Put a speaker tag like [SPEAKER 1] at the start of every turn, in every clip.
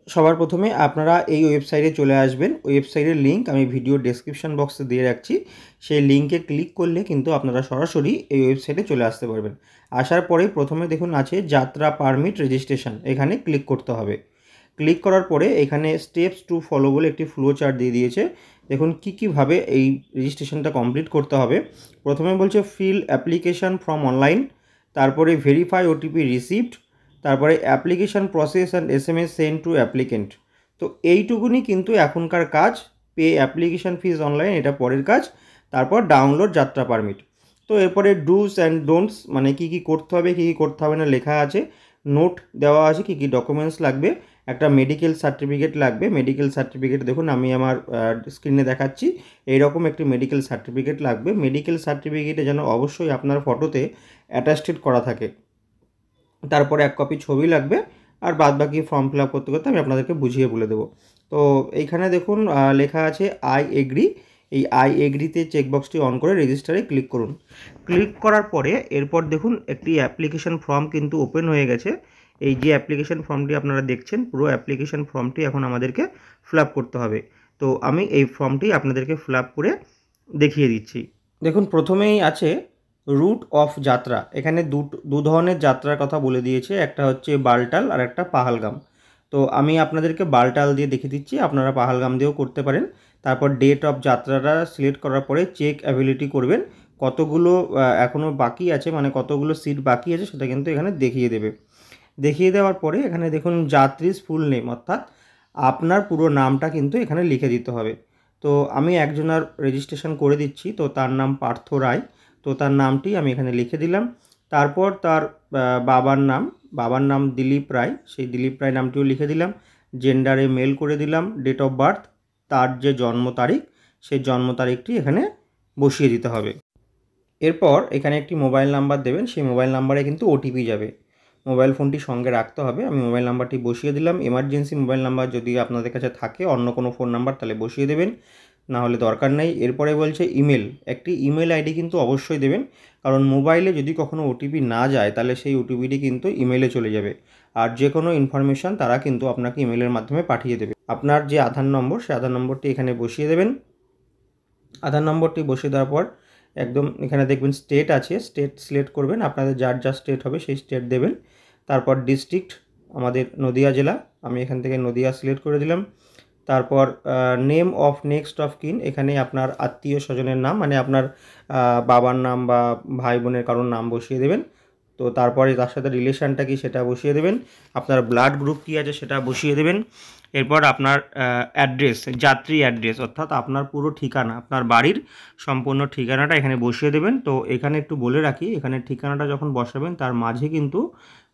[SPEAKER 1] সবার প্রথমে আপনারা এই ওয়েবসাইটে চলে আসবেন। ওয়েবসাইটের লিঙ্ক আমি ভিডিও ডেসক্রিপশন বক্সে দিয়ে রাখছি। সেই লিঙ্কে ক্লিক করলে কিন্তু আপনারা সরাসরি এই ওয়েবসাইটে চলে আসতে পারবেন। আসার পরে প্রথমে দেখুন আছে যাত্রা পারমিট রেজিস্ট্রেশন, এখানে ক্লিক করতে হবে। ক্লিক করার পরে এখানে স্টেপস টু ফলো বলে একটি ফ্লো চার্ট দিয়ে দিয়েছে। দেখুন কীভাবে এই রেজিস্ট্রেশনটা কমপ্লিট করতে হবে। প্রথমে বলছে ফিল অ্যাপ্লিকেশান ফ্রম অনলাইন, তারপরে ভেরিফাই ওটিপি রিসিভড, তারপরে application process and SMS send to applicant. তো এইটুকুনি কিন্তু এখনকার কাজ। পে অ্যাপ্লিকেশান ফিজ অনলাইন এটা পরের কাজ। তারপর ডাউনলোড যাত্রা পারমিট। তো এরপরে ডুস অ্যান্ড ডোন্টস মানে কী করতে হবে কী করতে হবে না লেখা আছে। নোট দেওয়া আছে কী ডকুমেন্টস লাগবে। একটা মেডিকেল সার্টিফিকেট লাগবে। মেডিকেল সার্টিফিকেট দেখুন আমি আমার স্ক্রিনে দেখাচ্ছি। এইরকম একটি মেডিকেল সার্টিফিকেট লাগবে। মেডিকেল সার্টিফিকেটে যেন অবশ্যই আপনার ফটোতে অ্যাটাস্টেড করা থাকে। তারপরে এক কপি ছবি লাগবে। আর বাদবাকি ফর্ম ফিল আপ করতে করতে আমি আপনাদেরকে বুঝিয়ে বলে দেবো। তো এইখানে দেখুন লেখা আছে আই এগ্রি। এই আই এগ্রিতে চেকবক্সটি অন করে রেজিস্টারে ক্লিক করুন। ক্লিক করার পরে এরপর দেখুন একটি অ্যাপ্লিকেশন ফর্ম কিন্তু ওপেন হয়ে গেছে। এই যে অ্যাপ্লিকেশন ফর্মটি আপনারা দেখছেন, পুরো অ্যাপ্লিকেশন ফর্মটি এখন আমাদেরকে ফিল আপ করতে হবে। তো আমি এই ফর্মটি আপনাদেরকে ফিল আপ করে দেখিয়ে দিচ্ছি। দেখুন প্রথমেই আছে রুট অফ যাত্রা। এখানে দু ধরনের যাত্রার কথা বলে দিয়েছে, একটা হচ্ছে বালটাল আর একটা পাহালগাম। তো আমি আপনাদেরকে বালটাল দিয়ে দেখিয়ে দিচ্ছি, আপনারা পাহালগাম দিয়েও করতে পারেন। তারপর ডেট অফ যাত্রাটা সিলেক্ট করার পরে চেক অ্যাবিলিটি করবেন, কতগুলো এখনও বাকি আছে, মানে কতগুলো সিট বাকি আছে সেটা কিন্তু এখানে দেখিয়ে দেবে। দেখিয়ে দেওয়ার পরে এখানে দেখুন যাত্রীর ফুল নেম, অর্থাৎ আপনার পুরো নামটা কিন্তু এখানে লিখে দিতে হবে। তো আমি একজনের রেজিস্ট্রেশন করে দিচ্ছি, তো তার নাম পার্থ রায়। তো তার নামটি আমি এখানে লিখে দিলাম। তারপর তার বাবার নাম দিলীপ রায়, সেই দিলীপ রায় নামটিও লিখে দিলাম। জেন্ডারে মেল করে দিলাম। ডেট অফ বার্থ, তার যে জন্ম তারিখ সেই জন্ম তারিখটি এখানে বসিয়ে দিতে হবে। এরপর এখানে একটি মোবাইল নাম্বার দেবেন, সেই মোবাইল নাম্বারে কিন্তু ওটিপি যাবে। মোবাইল ফোনটি সঙ্গে রাখতে হবে। আমি মোবাইল নাম্বারটি বসিয়ে দিলাম। এমার্জেন্সি মোবাইল নাম্বার যদি আপনাদের কাছে থাকে অন্য কোনো ফোন নাম্বার তাহলে বসিয়ে দেবেন, না হলে দরকার নেই। এরপরে বলছে ইমেল, একটি ইমেল আইডি কিন্তু অবশ্যই দেবেন, কারণ মোবাইলে যদি কখনো ওটিপি না যায় তাহলে সেই ওটিপিটি কিন্তু ইমেলে চলে যাবে। আর যে কোনো ইনফরমেশান তারা কিন্তু আপনাকে ইমেলের মাধ্যমে পাঠিয়ে দেবে। আপনার যে আধার নম্বর সেই আধার নম্বরটি এখানে বসিয়ে দেবেন। আধার নম্বরটি বসিয়ে দেওয়ার পর একদম এখানে দেখবেন স্টেট আছে, স্টেট সিলেক্ট করবেন। আপনাদের যার যা স্টেট হবে সেই স্টেট দেবেন। তারপর ডিস্ট্রিক্ট আমাদের নদিয়া জেলা, আমি এখান থেকে নদিয়া সিলেক্ট করে দিলাম। তারপর নেম অফ নেক্সট অফ কিন, এখানে আপনার আত্মীয় স্বজনের নাম, মানে আপনার বাবার নাম বা ভাই বোনের কারোর নাম বসিয়ে দেবেন। তো তারপরে তার সাথে রিলেশানটা কি সেটা বসিয়ে দেবেন। আপনার ব্লাড গ্রুপ কী আছে সেটা বসিয়ে দেবেন। এরপর আপনার অ্যাড্রেস, যাত্রী অ্যাড্রেস, অর্থাৎ আপনার পুরো ঠিকানা, আপনার বাড়ির সম্পূর্ণ ঠিকানাটা এখানে বসিয়ে দেবেন। তো এখানে একটু বলে রাখি, এখানে ঠিকানাটা যখন বসাবেন তার মাঝে কিন্তু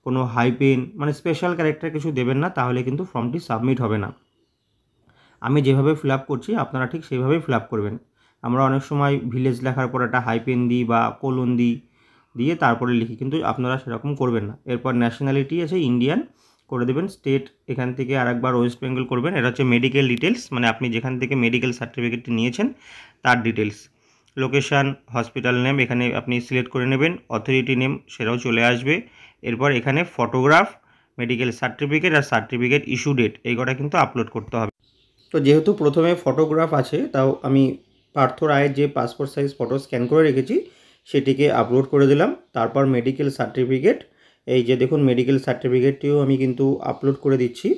[SPEAKER 1] কোনো হাইপেন মানে স্পেশাল ক্যারেক্টার কিছু দেবেন না, তাহলে কিন্তু ফর্মটি সাবমিট হবে না। আমি যেভাবে ফিল আপ করছি আপনারা ঠিক সেইভাবেই ফিল আপ করবেন। আমরা অনেক সময় ভিলেজ লেখার পর একটা হাইপেন দিই বা কোলন দিয়ে তারপরে লিখি, কিন্তু আপনারা সেরকম করবেন না। এরপর ন্যাশনালিটি আছে ইন্ডিয়ান করে দেবেন। স্টেট এখান থেকে আরেকবার ওয়েস্ট বেঙ্গল করবেন। এটা হচ্ছে মেডিকেল ডিটেলস, মানে আপনি যেখান থেকে মেডিকেল সার্টিফিকেটটি নিয়েছেন তার ডিটেলস। লোকেশান, হসপিটাল নেম এখানে আপনি সিলেক্ট করে নেবেন। অথরিটি নেম সেটাও চলে আসবে। এরপর এখানে ফটোগ্রাফ, মেডিকেল সার্টিফিকেট আর সার্টিফিকেট ইস্যু ডেট এই কটা কিন্তু আপলোড করতে হবে। তো যেহেতু প্রথমে ফটোগ্রাফ আছে, তাও আমি পার্থ রায়ের যে পাসপোর্ট সাইজ ফটো স্ক্যান করে রেখেছি সেটিকে আপলোড করে দিলাম। তারপর মেডিকেল সার্টিফিকেট, এই যে দেখুন মেডিকেল সার্টিফিকেটটিও আমি কিন্তু আপলোড করে দিচ্ছি।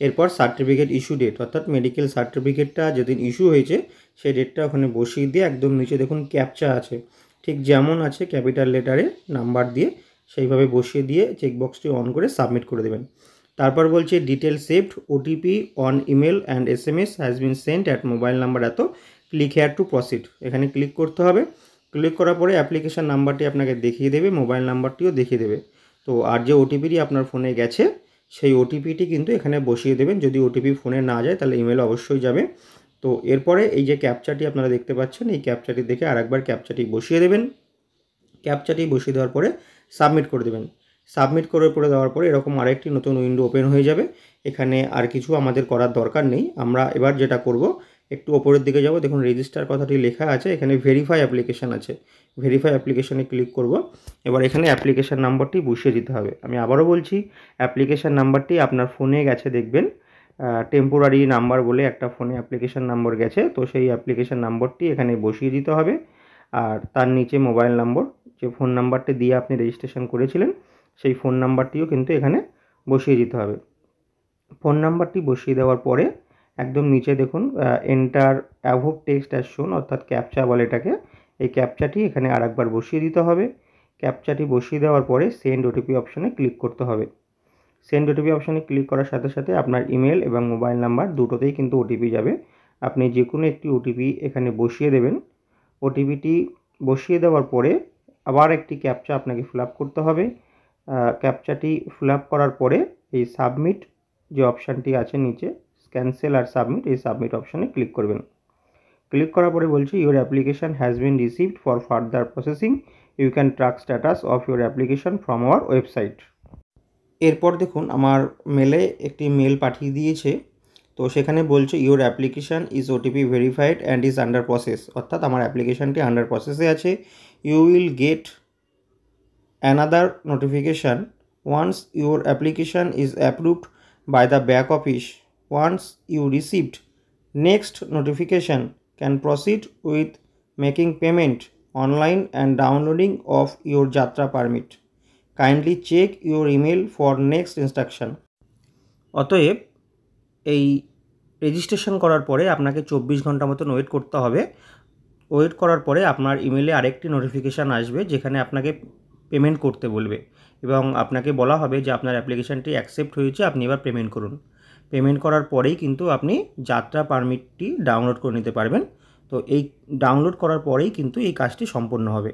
[SPEAKER 1] এরপর সার্টিফিকেট ইস্যু ডেট, অর্থাৎ মেডিকেল সার্টিফিকেটটা যেদিন ইস্যু হয়েছে সেই ডেটটা ওখানে বসিয়ে দিয়ে একদম নিচে দেখুন ক্যাপচা আছে, ঠিক যেমন আছে ক্যাপিটাল লেটারে নাম্বার দিয়ে সেইভাবে বসিয়ে দিয়ে চেকবক্সটি অন করে সাবমিট করে দেবেন। তারপর বলছে detail saved, OTP on email and SMS has been sent at mobile number এত, ক্লিক হেয়ার টু প্রসিড, এখানে ক্লিক করতে হবে। ক্লিক করার পরে অ্যাপ্লিকেশান নাম্বারটি আপনাকে দেখিয়ে দেবে, মোবাইল নাম্বারটিও দেখিয়ে দেবে। তো আর যে ওটিপিটি আপনার ফোনে গেছে সেই ওটিপিটি কিন্তু এখানে বসিয়ে দেবেন। যদি ওটিপি ফোনে না যায় তাহলে ইমেলে অবশ্যই যাবে। তো এরপরে এই যে ক্যাপচাটি আপনারা দেখতে পাচ্ছেন, এই ক্যাপচাটি দেখে আরেকবার ক্যাপচাটি বসিয়ে দেবেন। ক্যাপচাটি বসিয়ে দেওয়ার পরে সাবমিট করে দেবেন। সাবমিট করে দেওয়ার পরে এরকম আরেকটি নতুন উইন্ডো ওপেন হয়ে যাবে। এখানে আর কিছু আমাদের করার দরকার নেই। আমরা এবার যেটা করব, একটু ওপরের দিকে যাব, দেখুন রেজিস্টার কথাটি লেখা আছে, এখানে ভেরিফাই অ্যাপ্লিকেশান আছে। ভেরিফাই অ্যাপ্লিকেশানে ক্লিক করব। এবার এখানে অ্যাপ্লিকেশান নাম্বারটি বসিয়ে দিতে হবে। আমি আবারও বলছি, অ্যাপ্লিকেশান নাম্বারটি আপনার ফোনে গেছে দেখবেন, টেম্পোরারি নাম্বার বলে একটা ফোনে অ্যাপ্লিকেশান নম্বর গেছে, তো সেই অ্যাপ্লিকেশান নম্বরটি এখানে বসিয়ে দিতে হবে। আর তার নিচে মোবাইল নম্বর, যে ফোন নাম্বারটি দিয়ে আপনি রেজিস্ট্রেশন করেছিলেন সেই ফোন নাম্বারটিও কিন্তু এখানে বসিয়ে দিতে হবে। ফোন নাম্বারটি বসিয়ে দেওয়ার পরে একদম নিচে দেখুন এন্টার অ্যাভোভ টেক্সট অ্যাজ শোন, অর্থাৎ ক্যাপচা বলে এটাকে, এই ক্যাপচাটি এখানে আরেকবার বসিয়ে দিতে হবে। ক্যাপচাটি বসিয়ে দেওয়ার পরে সেন্ড ওটিপি অপশানে ক্লিক করতে হবে। সেন্ড ওটিপি অপশানে ক্লিক করার সাথে সাথে আপনার ইমেল এবং মোবাইল নাম্বার দুটোতেই কিন্তু ওটিপি যাবে। আপনি যে কোনো একটি ওটিপি এখানে বসিয়ে দেবেন। ওটিপিটি বসিয়ে দেওয়ার পরে আবার একটি ক্যাপচা আপনাকে ফিল আপ করতে হবে। ক্যাপচাটি ফিল আপ করার পরে এই সাবমিট যে অপশানটি আছে নিচে, ক্যান্সেল আর সাবমিট, এই সাবমিট অপশানে ক্লিক করবেন। ক্লিক করার পরে বলছে your application has been received for further processing, you can track status of your application from our website. এরপর দেখুন আমার মেলে একটি মেল পাঠিয়ে দিয়েছে, তো সেখানে বলছে your application is OTP verified and is under process, অর্থাৎ আমার অ্যাপ্লিকেশানটি আন্ডার প্রসেসে আছে। You will get another notification once your application is approved by the back office. Once you received next notification can proceed with making payment online and downloading of your yatra permit. Kindly check your email for next instruction. অতএব এই registration করার পরে আপনাকে 24 ঘন্টা মতন wait করতে হবে। Wait করার পরে আপনার ইমেলে আরেকটি নোটিফিকেশান আসবে যেখানে আপনাকে পেমেন্ট করতে বলবে এবং আপনাকে বলা হবে যে আপনার অ্যাপ্লিকেশানটি অ্যাকসেপ্ট হয়েছে, আপনি এবার পেমেন্ট করুন। পেমেন্ট করার পরেই কিন্তু আপনি যাত্রা পারমিটটি ডাউনলোড করে নিতে পারবেন। তো এই ডাউনলোড করার পরেই কিন্তু এই কাজটি সম্পন্ন হবে।